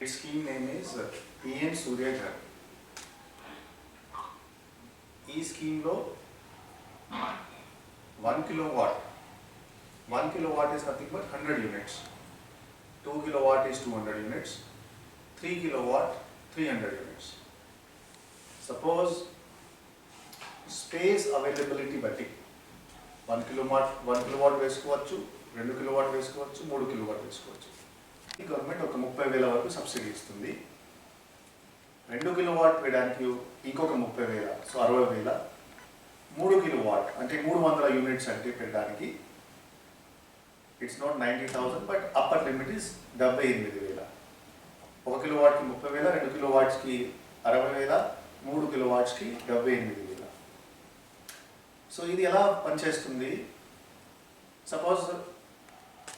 Its scheme name is PM Surya Ghar. ఈ స్కీమ్లో 1 kilowatt. 1 kilowatt is nothing but 100 units. 2 kilowatt is 200 units. 3 kilowatt 300 units. Suppose space availability బట్టి 1 kilowatt వేసుకోవచ్చు, 2 kilowatt వేసుకోవచ్చు, 3 kilowatt వేసుకోవచ్చు. ఈ government ఒక 30,000 వరకు సబ్సిడీ ఇస్తుంది. 2 kilowatt వేయడానికి ఇంకొక 30,000, సో 60,000. 3 kilowatt అంటే 300 యూనిట్స్ అంటే పెట్టడానికి it's not 90,000 but upper limit is 78,000. 1 kilowattకి 30,000, 2 kilowattsకి 60,000, 3 kilowattsకి 78,000. So ఇది ఎలా పనిచేస్తుంది? సపోజ్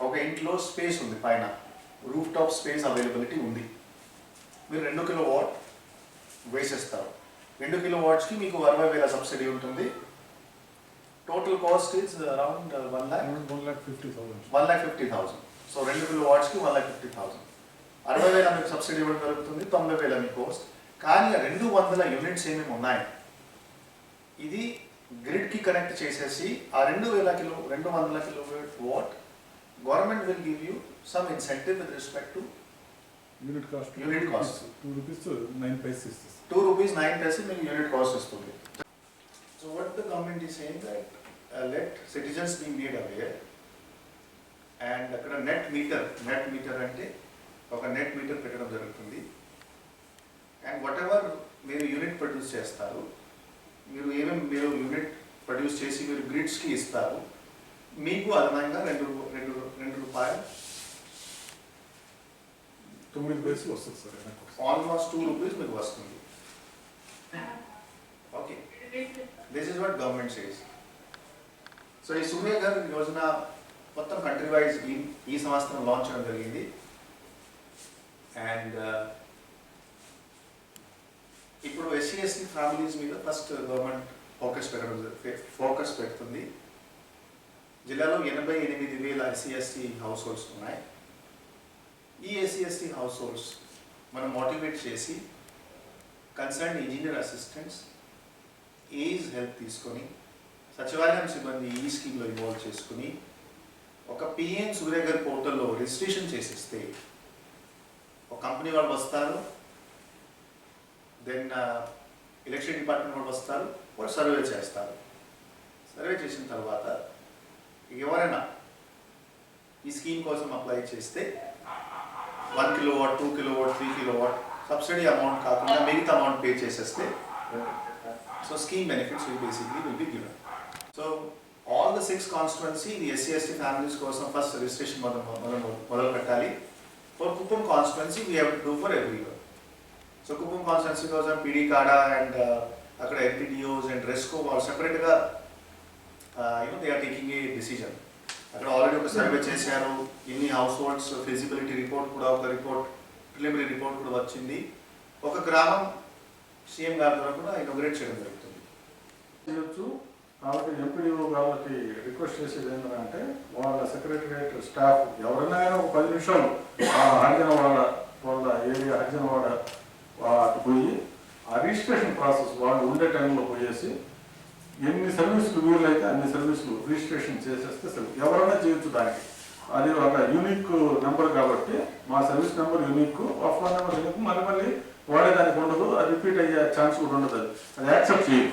ఒక ఇంట్లో స్పేస్ ఉంది, పైన రూఫ్ టాప్ స్పేస్ అవైలబిలిటీ ఉంది. మీరు 2 kilowatt వేసేస్తారు. 2 kilowattsకి మీకు 60,000 సబ్సిడీ ఉంటుంది. Total cost is around 1,50,000. So 2 kilowattsకి 1,50,000. 60,000 మీకు సబ్సిడీ ఇవ్వడం జరుగుతుంది, 90,000 మీ కాస్ట్. కానీ 200 యూనిట్స్ ఏమేమి ఉన్నాయి, ఇది గ్రిడ్కి కనెక్ట్ చేసేసి ఆ 200 kilowatt government will give you some incentive with respect to unit cost. 2 rupees 9 paise ఇస్తుంది. 2 rupees 9 paise మీకు యూనిట్ కాస్ట్ ఇస్తుంది. So what the government is saying that let citizens be made aware. And అక్కడ net meter అంటే ఒక net meter పెట్టడం జరుగుతుంది. And whatever మీరు unit produce చేస్తారు, మీరు యూనిట్ ప్రొడ్యూస్ చేసి మీరు గ్రిడ్స్కి ఇస్తారు, మీకు అదనంగా 2 రూపాయలు 9 paise వస్తుంది సార్. ఆల్మోస్ట్ 2 rupees మీకు వస్తుంది. Okay, this is what government says. So ఈ సూర్య ఘర్ యోజన మొత్తం కంట్రీ వైజ్ ఈ సంవత్సరం లాంచ్ చేయడం జరిగింది. అండ్ ఇప్పుడు SC/ST ఫ్యామిలీస్ మీద ఫస్ట్ గవర్నమెంట్ ఫోకస్ పెడుతుంది. జిల్లాలో 88,000 SC/ST హౌస్ హోల్డ్స్ ఉన్నాయి. ఈ SC/ST హౌస్ హోల్డ్స్ మనం మోటివేట్ చేసి concern engineer assistants age help తీసుకొని సచివాలయం సిబ్బంది ఈ స్కీమ్లో ఇన్వాల్వ్ చేసుకుని ఒక PM సూర్య ఘర్ పోర్టల్లో రిజిస్ట్రేషన్ చేసిస్తే ఒక కంపెనీ వాళ్ళు వస్తారు, దెన్ ఎలక్ట్రిసిటీ డిపార్ట్మెంట్ వాళ్ళు వస్తారు, వాళ్ళు సర్వే చేస్తారు. సర్వే చేసిన తర్వాత ఎవరైనా ఈ స్కీమ్ కోసం అప్లై చేస్తే 1 kilowatt, 2 kilowatt, 3 kilowatt subsidy amount కాకుండా మిగతా అమౌంట్ పే చేసేస్తే so scheme benefits will be given. So all the 6 constituency ఈ SC/ST ఫ్యామిలీస్ కోసం ఫస్ట్ రిజిస్ట్రేషన్ మొదలు పెట్టాలి. For Kuppam constituency we have to do for every year. So Kuppam constituency కోసం PD KADA and అక్కడ MPDOs and RESCO వాళ్ళు సెపరేట్గా they are taking a decision. అక్కడ already ఒక సర్వే చేశారు, ఇన్ని హౌస్ హోల్డ్స్ ఫిజిబిలిటీ రిపోర్ట్ కూడా ప్రిలిమినరీ రిపోర్ట్ కూడా వచ్చింది. ఒక గ్రామం CM గారి ద్వారా కూడా ఇనాగ్రేట్ చేయడం జరుగుతుంది. కాబట్టి MPDO వాళ్ళకి రిక్వెస్ట్ చేసేది ఏంటంటే వాళ్ళ సెక్రటరియట్ స్టాఫ్ ఎవరైనా ఒక 10 నిమిషాలు వాళ్ళ ఏరియా హరిజనవాడ అటు పోయి ఆ రిజిస్ట్రేషన్ ప్రాసెస్ వాళ్ళు ఉండే టైంలో పోయేసి ఎన్ని సర్వీసులు వీళ్ళైతే అన్ని సర్వీసులు రిజిస్ట్రేషన్ చేసేస్తే సరే ఎవరైనా చేయొచ్చు. దానికి అది ఒక యూనిక్ నెంబర్ కాబట్టి మా service number unique, phone number unique, మళ్ళీ వాడేదానికి ఉండదు, అది రిపీట్ అయ్యే ఛాన్స్ కూడా ఉండదు. అది యాక్సెప్ట్ చేయదు.